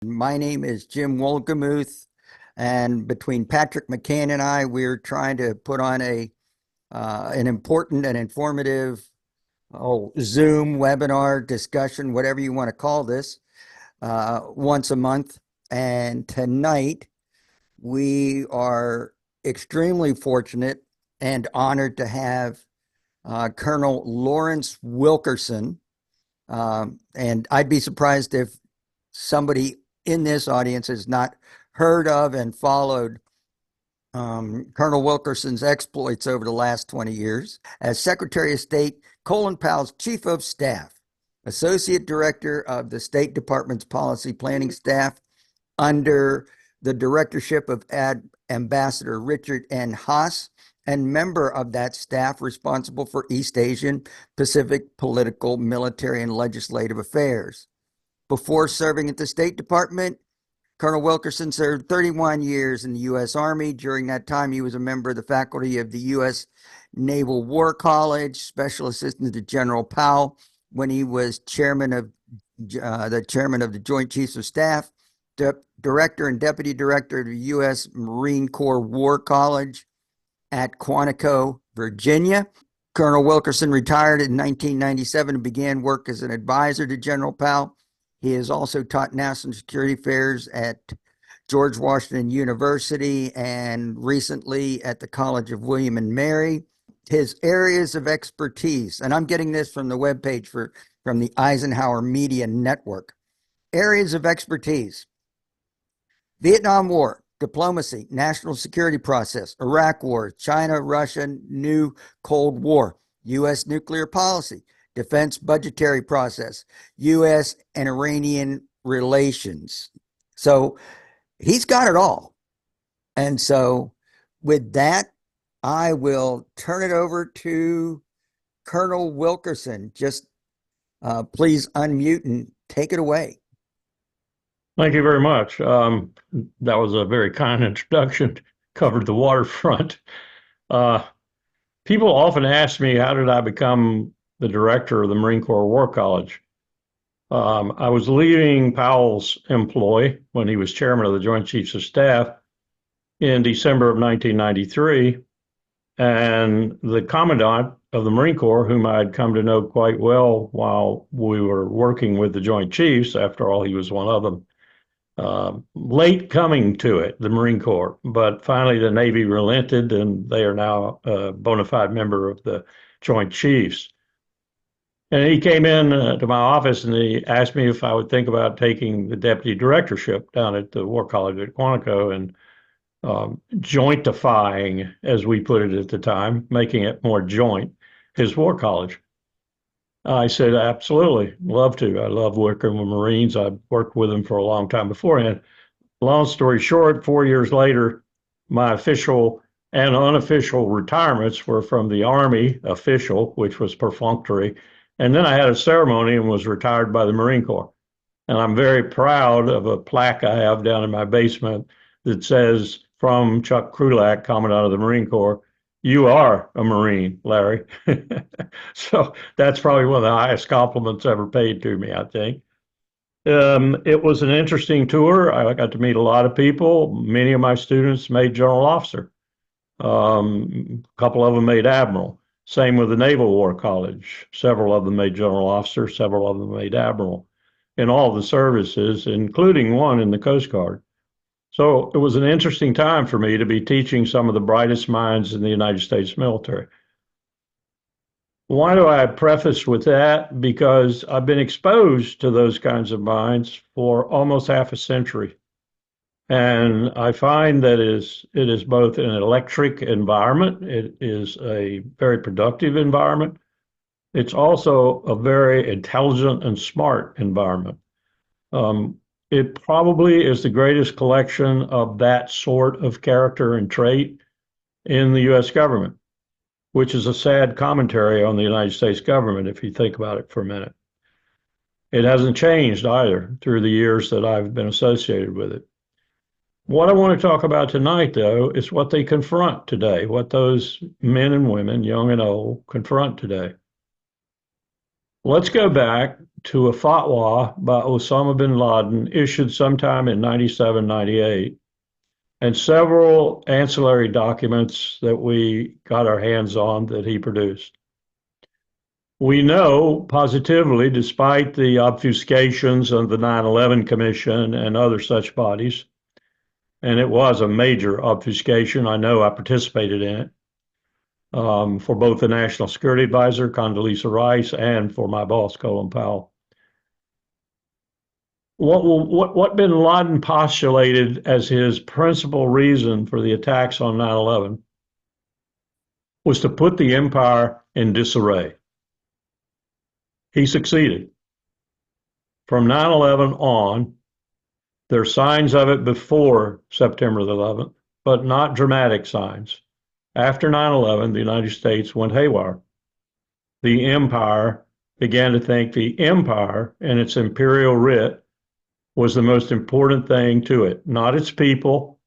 My name is Jim Wolgemuth, and between Patrick McCann and I, we're trying to put on an important and informative Zoom webinar discussion, whatever you want to call this, once a month. And tonight, we are extremely fortunate and honored to have Colonel Lawrence Wilkerson. And I'd be surprised if somebody in this audience has not heard of and followed Colonel Wilkerson's exploits over the last 20 years. As Secretary of State, Colin Powell's Chief of Staff, Associate Director of the State Department's Policy Planning Staff under the directorship of Ambassador Richard N. Haas, and member of that staff responsible for East Asian, Pacific, political, military, and legislative affairs. Before serving at the State Department, Colonel Wilkerson served 31 years in the U.S. Army. During that time, he was a member of the faculty of the U.S. Naval War College, special assistant to General Powell when he was chairman of the Joint Chiefs of Staff, director and deputy director of the U.S. Marine Corps War College at Quantico, Virginia. Colonel Wilkerson retired in 1997 and began work as an advisor to General Powell. He has also taught national security affairs at George Washington University and recently at the College of William and Mary. His areas of expertise, and I'm getting this from the webpage from the Eisenhower Media Network. Areas of expertise: Vietnam War, diplomacy, national security process, Iraq War, China, Russia, new Cold War, U.S. nuclear policy, defense budgetary process, U.S. and Iranian relations. So he's got it all. And so with that, I will turn it over to Colonel Wilkerson. Just please unmute and take it away. Thank you very much. That was a very kind introduction. Covered the waterfront. People often ask me, how did I become the director of the Marine Corps War College? I was leaving Powell's employ when he was chairman of the Joint Chiefs of Staff in December of 1993. And the commandant of the Marine Corps, whom I had come to know quite well while we were working with the Joint Chiefs, after all, he was one of them, late coming to it, the Marine Corps, but finally the Navy relented and they are now a bona fide member of the Joint Chiefs. And he came in to my office and he asked me if I would think about taking the deputy directorship down at the War College at Quantico and jointifying, as we put it at the time, making it more joint, his War College. I said, absolutely, love to. I love working with Marines. I've worked with them for a long time beforehand. Long story short, 4 years later, my official and unofficial retirements were from the Army official, which was perfunctory. And then I had a ceremony and was retired by the Marine Corps. And I'm very proud of a plaque I have down in my basement that says, from Chuck Krulak, Commandant of the Marine Corps, "You are a Marine, Larry." So that's probably one of the highest compliments ever paid to me, I think. It was an interesting tour. I got to meet a lot of people. Many of my students made general officer. A couple of them made admiral. Same with the Naval War College. Several of them made general officer. Several of them made admiral in all the services, including one in the Coast Guard. So it was an interesting time for me to be teaching some of the brightest minds in the United States military. Why do I preface with that? Because I've been exposed to those kinds of minds for almost half a century. And I find that it is both an electric environment. It is a very productive environment. It's also a very intelligent and smart environment. It probably is the greatest collection of that sort of character and trait in the U.S. government, which is a sad commentary on the United States government, if you think about it for a minute. It hasn't changed either through the years that I've been associated with it. What I want to talk about tonight, though, is what they confront today, what those men and women, young and old, confront today. Let's go back to a fatwa by Osama bin Laden issued sometime in 97, 98, and several ancillary documents that we got our hands on that he produced. We know positively, despite the obfuscations of the 9/11 Commission and other such bodies, and it was a major obfuscation. I know I participated in it for both the National Security Advisor, Condoleezza Rice, and for my boss, Colin Powell. What bin Laden postulated as his principal reason for the attacks on 9/11 was to put the empire in disarray. He succeeded. From 9/11 on, there are signs of it before September the 11th, but not dramatic signs. After 9/11, the United States went haywire. The empire began to think the empire and its imperial writ was the most important thing to it, not its people,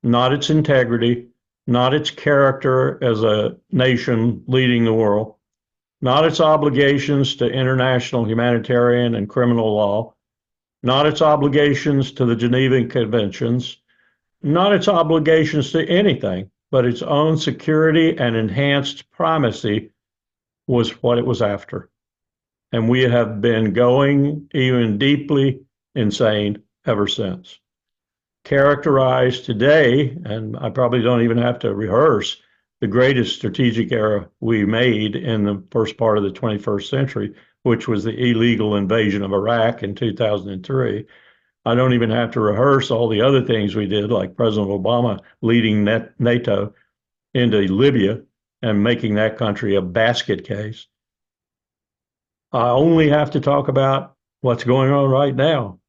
not its integrity, not its character as a nation leading the world, not its obligations to international humanitarian and criminal law, not its obligations to the Geneva Conventions, not its obligations to anything, but its own security and enhanced primacy was what it was after. And we have been going even deeply insane ever since. Characterized today, and I probably don't even have to rehearse, the greatest strategic error we made in the first part of the 21st century, which was the illegal invasion of Iraq in 2003. I don't even have to rehearse all the other things we did, like President Obama leading NATO into Libya and making that country a basket case. I only have to talk about what's going on right now.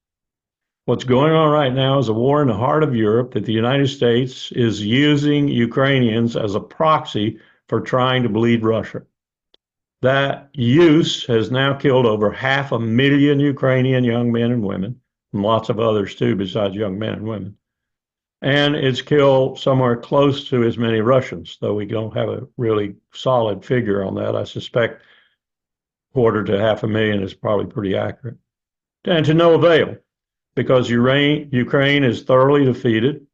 What's going on right now is a war in the heart of Europe that the United States is using Ukrainians as a proxy for trying to bleed Russia. That use has now killed over 500,000 Ukrainian young men and women, and lots of others too, besides young men and women. And it's killed somewhere close to as many Russians, though we don't have a really solid figure on that. I suspect 250,000 to 500,000 is probably pretty accurate. And to no avail, because Ukraine is thoroughly defeated.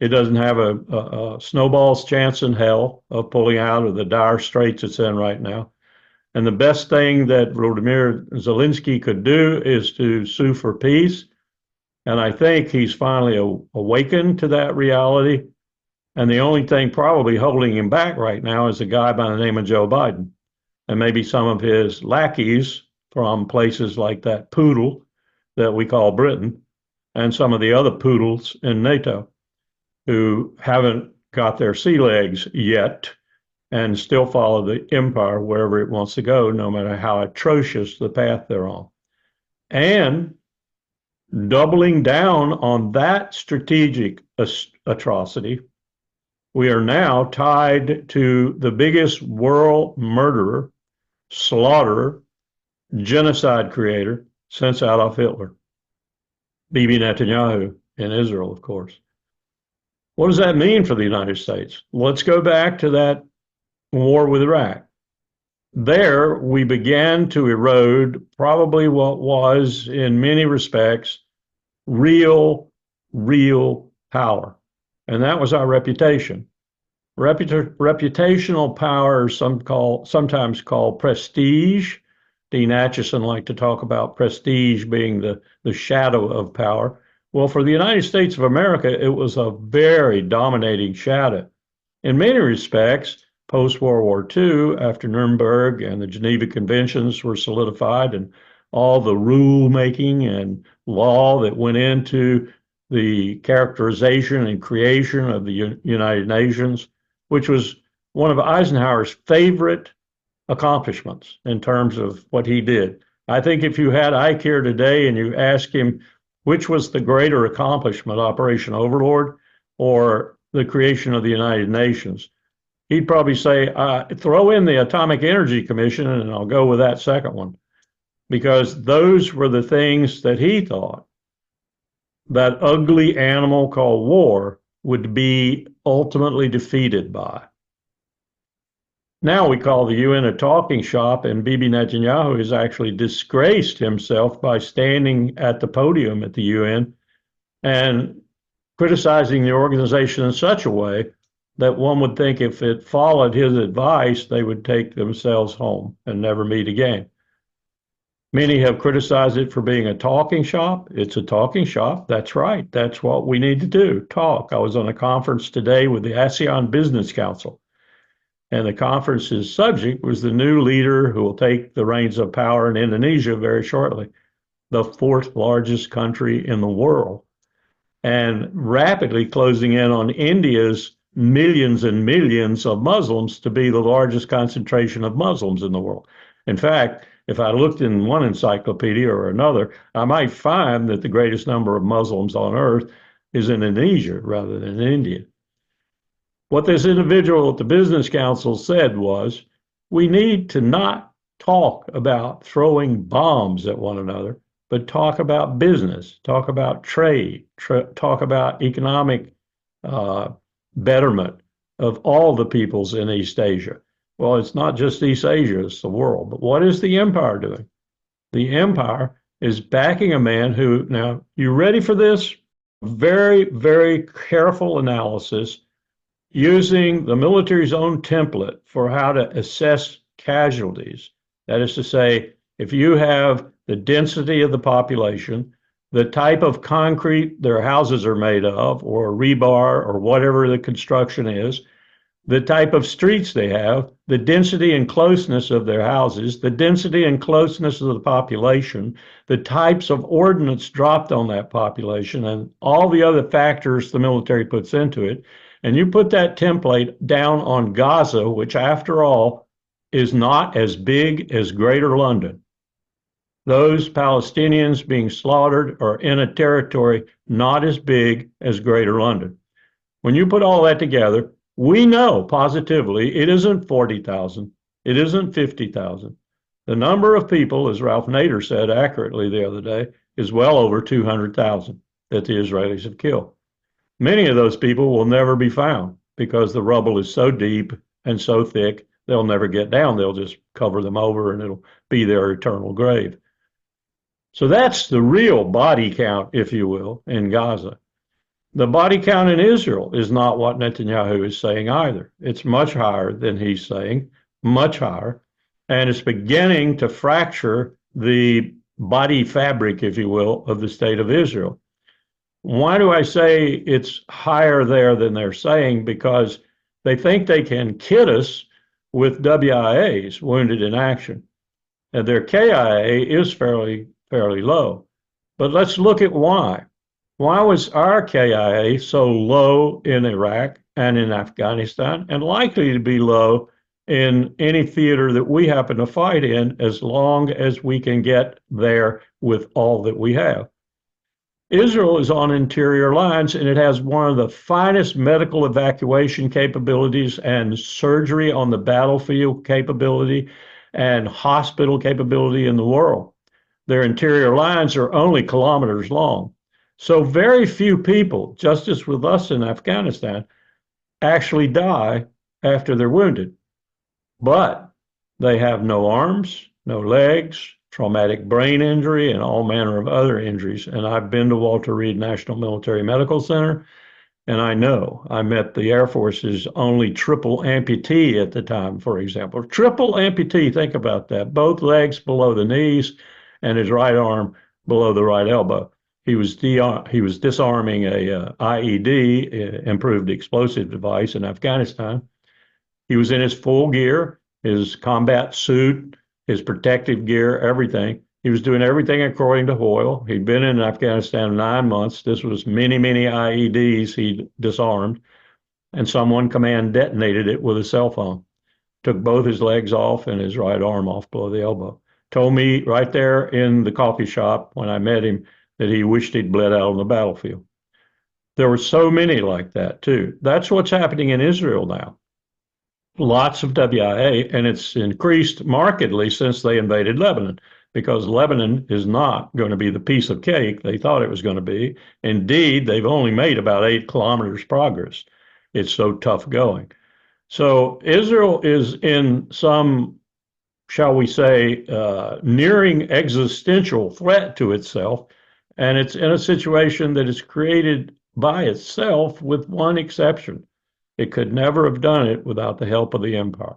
It doesn't have a snowball's chance in hell of pulling out of the dire straits it's in right now. And the best thing that Volodymyr Zelensky could do is to sue for peace. And I think he's finally awakened to that reality. And the only thing probably holding him back right now is a guy by the name of Joe Biden, and maybe some of his lackeys from places like that poodle that we call Britain, and some of the other poodles in NATO who haven't got their sea legs yet and still follow the empire wherever it wants to go, no matter how atrocious the path they're on. And doubling down on that strategic atrocity, we are now tied to the biggest world murderer, slaughterer, genocide creator since Adolf Hitler, Bibi Netanyahu in Israel, of course. What does that mean for the United States? Let's go back to that war with Iraq. There, we began to erode probably what was, in many respects, real power. And that was our reputation. Reputational power is sometimes called prestige. Dean Acheson liked to talk about prestige being the shadow of power. Well, for the United States of America, it was a very dominating shadow. In many respects, post-World War II, after Nuremberg and the Geneva Conventions were solidified and all the rule-making and law that went into the characterization and creation of the United Nations, which was one of Eisenhower's favorite accomplishments in terms of what he did. I think if you had Ike here today and you ask him which was the greater accomplishment, Operation Overlord or the creation of the United Nations, he'd probably say, throw in the Atomic Energy Commission and I'll go with that second one, because those were the things that he thought that ugly animal called war would be ultimately defeated by. Now we call the UN a talking shop, and Bibi Netanyahu has actually disgraced himself by standing at the podium at the UN and criticizing the organization in such a way that one would think if it followed his advice, they would take themselves home and never meet again. Many have criticized it for being a talking shop. It's a talking shop. That's right. That's what we need to do, talk. I was on a conference today with the ASEAN Business Council, and the conference's subject was the new leader who will take the reins of power in Indonesia very shortly, the fourth largest country in the world, and rapidly closing in on India's millions and millions of Muslims to be the largest concentration of Muslims in the world. In fact, if I looked in one encyclopedia or another, I might find that the greatest number of Muslims on earth is in Indonesia rather than in India. What this individual at the Business Council said was, we need to not talk about throwing bombs at one another, but talk about business, talk about trade, talk about economic betterment of all the peoples in East Asia. Well, it's not just East Asia, it's the world. But what is the empire doing? The empire is backing a man who, now, you ready for this? Very, very careful analysis using the military's own template for how to assess casualties. That is to say, if you have the density of the population, the type of concrete their houses are made of, or rebar, or whatever the construction is, the type of streets they have, the density and closeness of their houses, the density and closeness of the population, the types of ordnance dropped on that population, and all the other factors the military puts into it. And you put that template down on Gaza, which after all is not as big as Greater London. Those Palestinians being slaughtered are in a territory not as big as Greater London. When you put all that together, we know positively it isn't 40,000, it isn't 50,000. The number of people, as Ralph Nader said accurately the other day, is well over 200,000 that the Israelis have killed. Many of those people will never be found because the rubble is so deep and so thick, they'll never get down. They'll just cover them over and it'll be their eternal grave. So that's the real body count, if you will, in Gaza. The body count in Israel is not what Netanyahu is saying either. It's much higher than he's saying, much higher, and it's beginning to fracture the body fabric, if you will, of the state of Israel. Why do I say it's higher there than they're saying? Because they think they can kid us with WIAs, wounded in action. And their KIA is fairly low. But let's look at why. Why was our KIA so low in Iraq and in Afghanistan, and likely to be low in any theater that we happen to fight in, as long as we can get there with all that we have? Israel is on interior lines, and it has one of the finest medical evacuation capabilities and surgery on the battlefield capability and hospital capability in the world. Their interior lines are only kilometers long. So very few people, just as with us in Afghanistan, actually die after they're wounded. But they have no arms, no legs, traumatic brain injury, and all manner of other injuries. And I've been to Walter Reed National Military Medical Center, and I know I met the Air Force's only triple amputee at the time, for example. Triple amputee, think about that. Both legs below the knees and his right arm below the right elbow. He was disarming a IED, improved explosive device, in Afghanistan. He was in his full gear, his combat suit, his protective gear, everything. He was doing everything according to Hoyle. He'd been in Afghanistan 9 months. This was many, many IEDs he disarmed, and someone command detonated it with a cell phone. Took both his legs off and his right arm off below the elbow. Told me right there in the coffee shop when I met him that he wished he'd bled out on the battlefield. There were so many like that, too. That's what's happening in Israel now. Lots of WIA, and it's increased markedly since they invaded Lebanon, because Lebanon is not going to be the piece of cake they thought it was going to be. Indeed, they've only made about 8 kilometers progress. It's so tough going. So Israel is in some, shall we say, nearing existential threat to itself. And it's in a situation that is created by itself with one exception. It could never have done it without the help of the empire,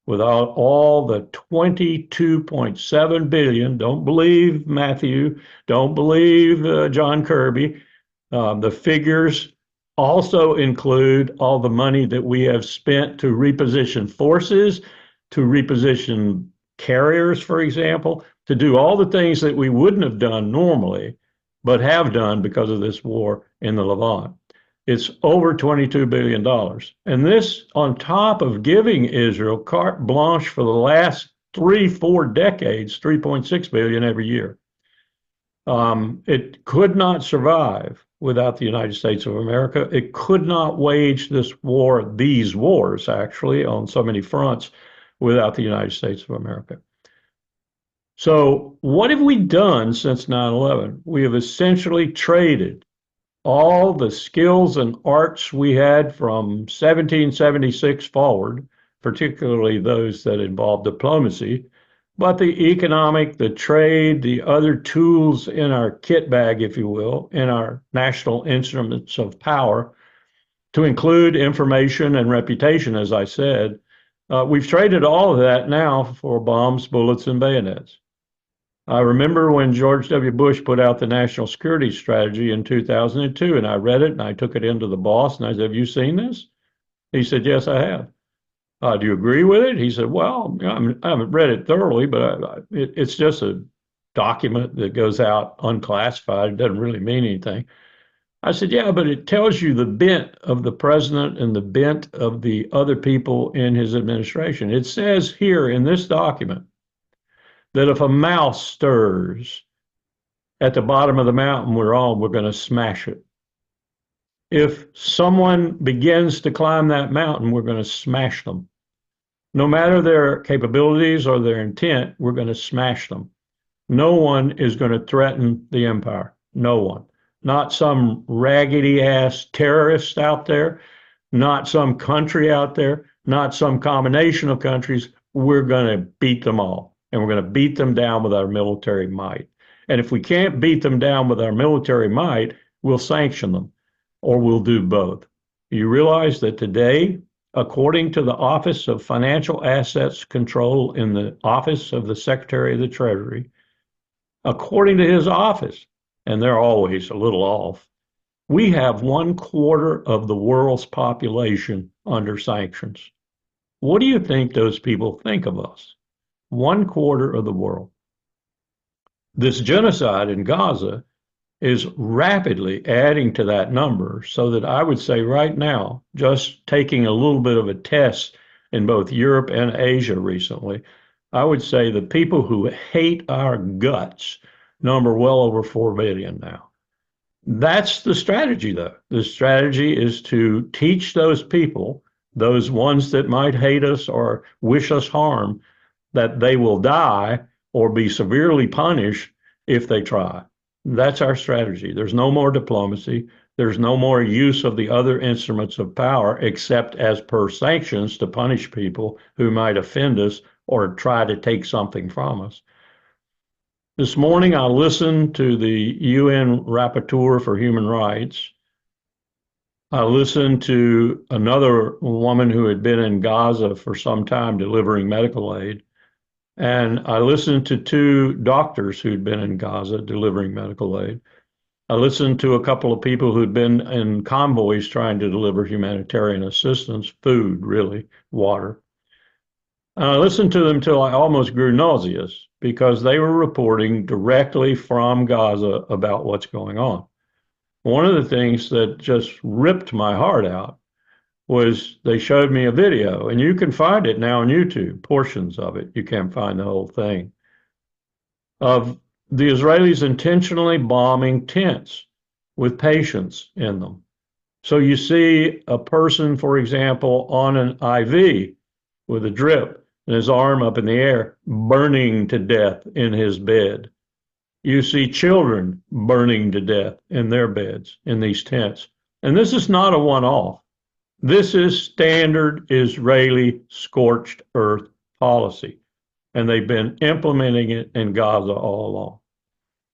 without all the 22.7 billion. Don't believe Matthew, don't believe John Kirby. The figures also include all the money that we have spent to reposition forces, to reposition carriers, for example, to do all the things that we wouldn't have done normally, but have done because of this war in the Levant. It's over $22 billion. And this on top of giving Israel carte blanche for the last 4 decades, 3.6 billion every year. It could not survive without the United States of America. It could not wage this war, these wars actually, on so many fronts without the United States of America. So what have we done since 9/11? We have essentially traded all the skills and arts we had from 1776 forward, particularly those that involved diplomacy, but the economic, the trade, the other tools in our kit bag, if you will, in our national instruments of power, to include information and reputation, as I said, we've traded all of that now for bombs, bullets, and bayonets. I remember when George W. Bush put out the national security strategy in 2002, and I read it and I took it into the boss and I said, "Have you seen this?" He said, "Yes, I have." "Do you agree with it?" He said, "Well, I haven't read it thoroughly, but it's just a document that goes out unclassified. It doesn't really mean anything." I said, "Yeah, but it tells you the bent of the president and the bent of the other people in his administration. It says here in this document that if a mouse stirs at the bottom of the mountain we're on, we're going to smash it. If someone begins to climb that mountain, we're going to smash them. No matter their capabilities or their intent, we're going to smash them. No one is going to threaten the empire. No one. Not some raggedy ass terrorist out there, not some country out there, not some combination of countries. We're going to beat them all, and we're going to beat them down with our military might. And if we can't beat them down with our military might, we'll sanction them, or we'll do both." You realize that today, according to the Office of Financial Assets Control in the Office of the Secretary of the Treasury, according to his office, and they're always a little off, we have 1/4 of the world's population under sanctions. What do you think those people think of us? 1/4 of the world. This genocide in Gaza is rapidly adding to that number, so that I would say right now, just taking a little bit of a test in both Europe and Asia recently, I would say the people who hate our guts number well over 4 billion now. That's the strategy, though. The strategy is to teach those people, those ones that might hate us or wish us harm, that they will die or be severely punished if they try. That's our strategy. There's no more diplomacy. There's no more use of the other instruments of power except as per sanctions to punish people who might offend us or try to take something from us. This morning, I listened to the UN Rapporteur for Human Rights. I listened to another woman who had been in Gaza for some time delivering medical aid. And I listened to 2 doctors who'd been in Gaza delivering medical aid. I listened to a couple of people who'd been in convoys trying to deliver humanitarian assistance, food, really, water. And I listened to them till I almost grew nauseous because they were reporting directly from Gaza about what's going on. One of the things that just ripped my heart out was they showed me a video, and you can find it now on YouTube, portions of it. You can't find the whole thing, of the Israelis intentionally bombing tents with patients in them. So you see a person, for example, on an IV with a drip and his arm up in the air, burning to death in his bed. You see children burning to death in their beds in these tents. And this is not a one-off. This is standard Israeli scorched earth policy, and they've been implementing it in Gaza all along.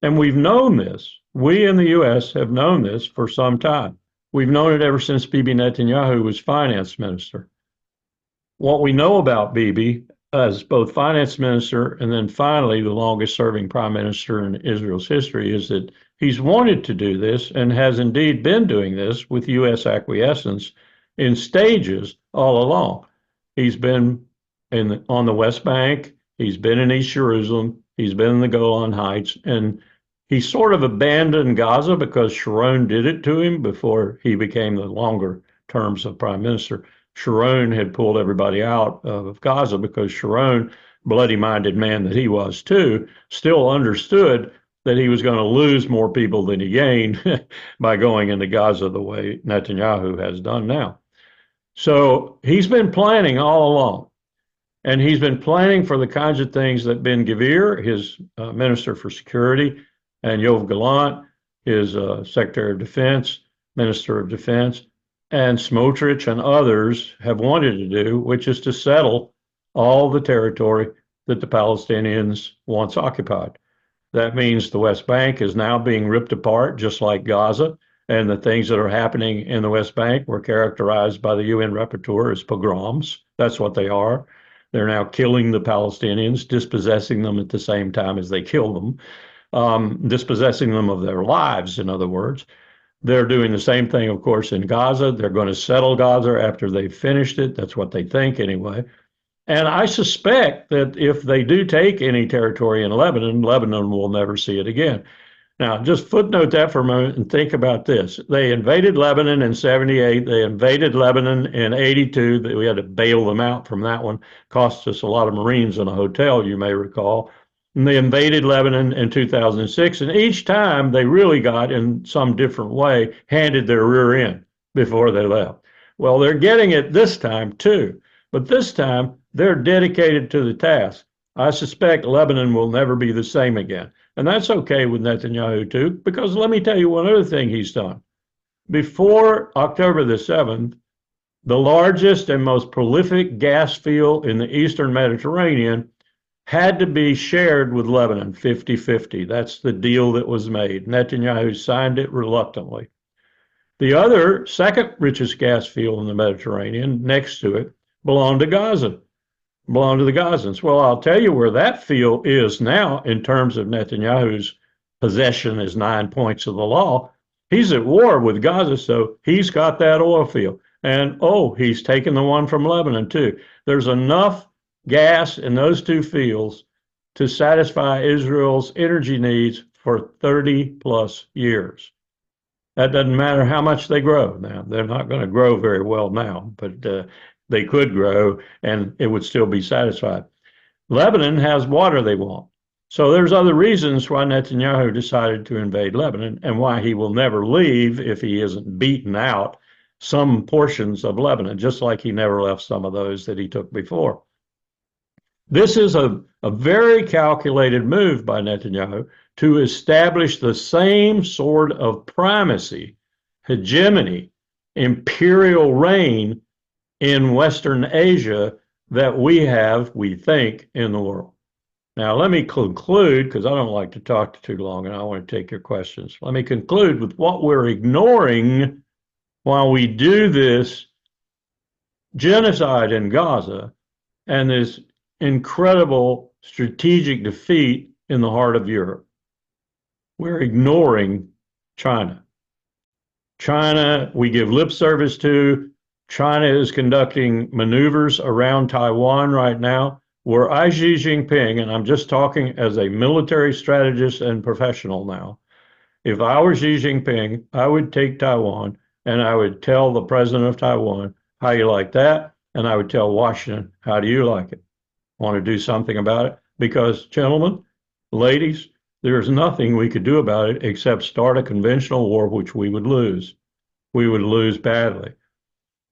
And we've known this. We in the U.S. have known this for some time. We've known it ever since Bibi Netanyahu was finance minister. What we know about Bibi as both finance minister and then finally the longest serving prime minister in Israel's history is that he's wanted to do this and has indeed been doing this with U.S. acquiescence in stages all along. He's been on the West Bank, he's been in East Jerusalem, he's been in the Golan Heights, and he sort of abandoned Gaza because Sharon did it to him before he became the longer terms of prime minister. Sharon had pulled everybody out of Gaza because Sharon, bloody-minded man that he was too, still understood that he was going to lose more people than he gained by going into Gaza the way Netanyahu has done now. So he's been planning all along, and he's been planning for the kinds of things that Ben Gvir, his Minister for Security, and Yoav Gallant, his Secretary of Defense, Minister of Defense, and Smotrich and others have wanted to do, which is to settle all the territory that the Palestinians once occupied. That means the West Bank is now being ripped apart, just like Gaza, and the things that are happening in the West Bank were characterized by the UN Rapporteur as pogroms. That's what they are. They're now killing the Palestinians, dispossessing them at the same time as they kill them, dispossessing them of their lives, in other words. They're doing the same thing, of course, in Gaza. They're going to settle Gaza after they've finished it. That's what they think anyway. And I suspect that if they do take any territory in Lebanon, Lebanon will never see it again. Now, just footnote that for a moment and think about this. They invaded Lebanon in 78. They invaded Lebanon in 82. We had to bail them out from that one. Cost us a lot of Marines in a hotel, you may recall. And they invaded Lebanon in 2006, and each time they really got, in some different way, handed their rear end before they left. Well, they're getting it this time, too. But this time, they're dedicated to the task. I suspect Lebanon will never be the same again. And that's okay with Netanyahu, too, because let me tell you one other thing he's done. Before October the 7th, the largest and most prolific gas field in the Eastern Mediterranean had to be shared with Lebanon 50-50. That's the deal that was made. Netanyahu signed it reluctantly. The other, second richest gas field in the Mediterranean, next to it, belonged to Gaza, belonged to the Gazans. Well, I'll tell you where that field is now in terms of Netanyahu's possession as 9 points of the law. He's at war with Gaza, so he's got that oil field. And, he's taken the one from Lebanon, too. There's enough gas in those two fields to satisfy Israel's energy needs for 30 plus years. That doesn't matter how much they grow now. They're not going to grow very well now, but they could grow and it would still be satisfied. Lebanon has water they want. So there's other reasons why Netanyahu decided to invade Lebanon and why he will never leave if he isn't beaten out some portions of Lebanon, just like he never left some of those that he took before. This is a very calculated move by Netanyahu to establish the same sort of primacy, hegemony, imperial reign in Western Asia that we have, we think, in the world. Now, let me conclude, because I don't like to talk too long and I want to take your questions. Let me conclude with what we're ignoring while we do this genocide in Gaza and this incredible strategic defeat in the heart of Europe. We're ignoring China. China, we give lip service to. China is conducting maneuvers around Taiwan right now, where Xi Jinping, and I'm just talking as a military strategist and professional now, if I were Xi Jinping, I would take Taiwan and I would tell the president of Taiwan, how you like that? And I would tell Washington, how do you like it? Want to do something about it? Because, gentlemen, ladies, there's nothing we could do about it except start a conventional war, which we would lose. We would lose badly.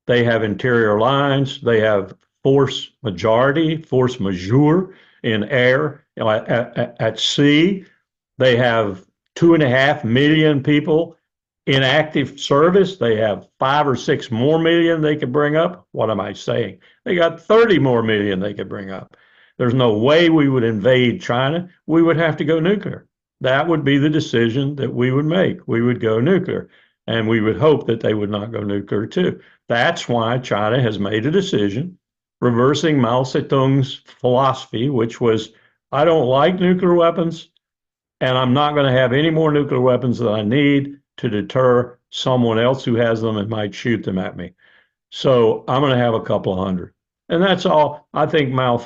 They have interior lines. They have force majeure in air, at sea. They have 2.5 million people in active service. They have 5 or 6 more million they could bring up. What am I saying? They got 30 more million they could bring up. There's no way we would invade China. We would have to go nuclear. That would be the decision that we would make. We would go nuclear, and we would hope that they would not go nuclear too. That's why China has made a decision reversing Mao Zedong's philosophy, which was, I don't like nuclear weapons, and I'm not going to have any more nuclear weapons than I need to deter someone else who has them and might shoot them at me. So I'm going to have a couple of hundred. And that's all. I think China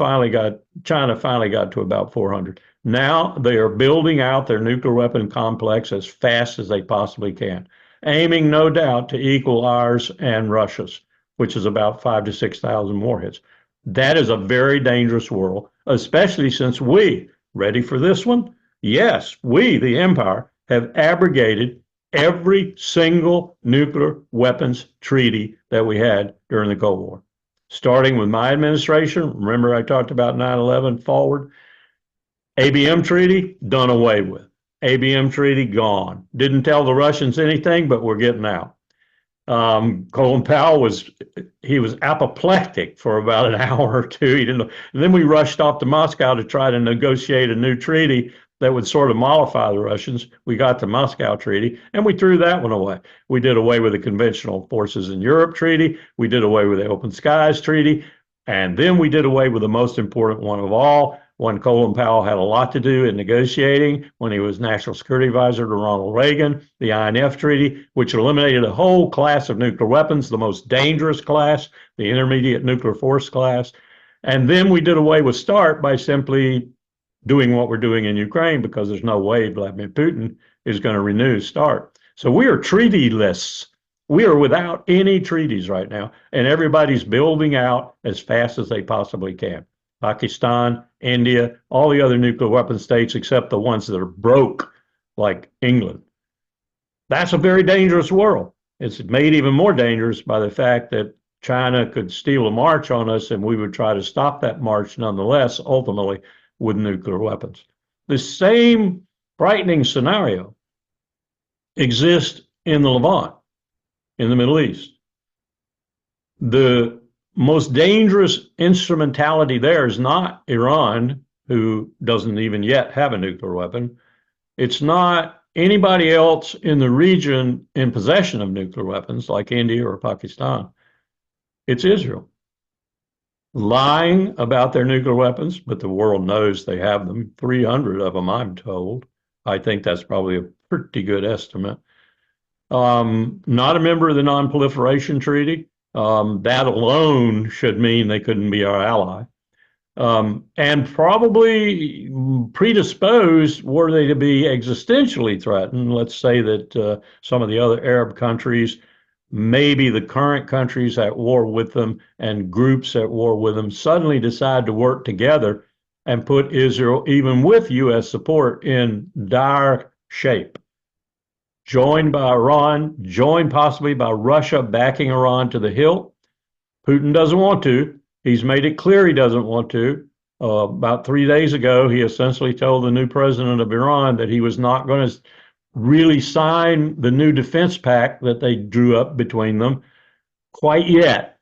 finally got to about 400. Now they are building out their nuclear weapon complex as fast as they possibly can, aiming no doubt to equal ours and Russia's, which is about 5,000 to 6,000 warheads. That is a very dangerous world, especially since we, ready for this one? Yes, we, the empire, have abrogated every single nuclear weapons treaty that we had during the Cold War. Starting with my administration, remember I talked about 9/11 forward, ABM treaty, done away with. ABM treaty, gone. Didn't tell the Russians anything, but we're getting out. Colin Powell was apoplectic for about an hour or two. He didn't know. And then we rushed off to Moscow to try to negotiate a new treaty that would sort of mollify the Russians. We got the Moscow Treaty, and we threw that one away. We did away with the Conventional Forces in Europe Treaty. We did away with the Open Skies Treaty. And then we did away with the most important one of all, one Colin Powell had a lot to do in negotiating when he was National Security Advisor to Ronald Reagan, the INF Treaty, which eliminated a whole class of nuclear weapons, the most dangerous class, the Intermediate Nuclear Force class. And then we did away with START by simply doing what we're doing in Ukraine, because there's no way Vladimir Putin is going to renew START. So we are treatyless. We are without any treaties right now, and everybody's building out as fast as they possibly can. Pakistan, India, all the other nuclear weapon states except the ones that are broke, like England. That's a very dangerous world. It's made even more dangerous by the fact that China could steal a march on us, and we would try to stop that march nonetheless, ultimately, with nuclear weapons. The same frightening scenario exists in the Levant, in the Middle East. The most dangerous instrumentality there is not Iran, who doesn't even yet have a nuclear weapon. It's not anybody else in the region in possession of nuclear weapons, like India or Pakistan. It's Israel. Lying about their nuclear weapons, but the world knows they have them. 300 of them, I'm told. I think that's probably a pretty good estimate. Not a member of the Non-Proliferation Treaty. That alone should mean they couldn't be our ally. And probably predisposed, were they to be existentially threatened. Let's say that some of the other Arab countries, maybe the current countries at war with them and groups at war with them, suddenly decide to work together and put Israel, even with U.S. support, in dire shape. Joined by Iran, joined possibly by Russia backing Iran to the hilt. Putin doesn't want to. He's made it clear he doesn't want to. About 3 days ago, he essentially told the new president of Iran that he was not going to really sign the new defense pact that they drew up between them quite yet,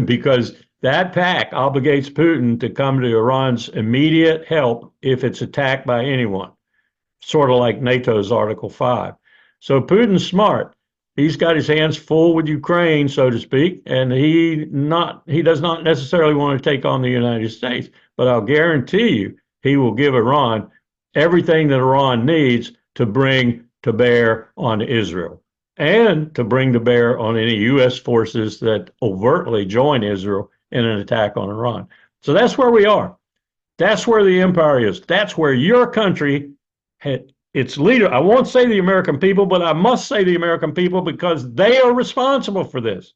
because that pact obligates Putin to come to Iran's immediate help if it's attacked by anyone, sort of like NATO's Article 5. So Putin's smart. He's got his hands full with Ukraine, so to speak, and he does not necessarily want to take on the United States, but I'll guarantee you he will give Iran everything that Iran needs to bring to bear on Israel, and to bring to bear on any U.S. forces that overtly join Israel in an attack on Iran. So that's where we are. That's where the empire is. That's where your country had its leader. I won't say the American people, but I must say the American people, because they are responsible for this.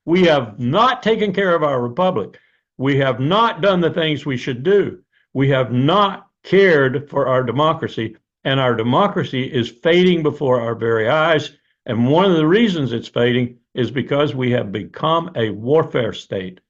We have not taken care of our republic. We have not done the things we should do. We have not cared for our democracy, and our democracy is fading before our very eyes. And one of the reasons it's fading is because we have become a warfare state.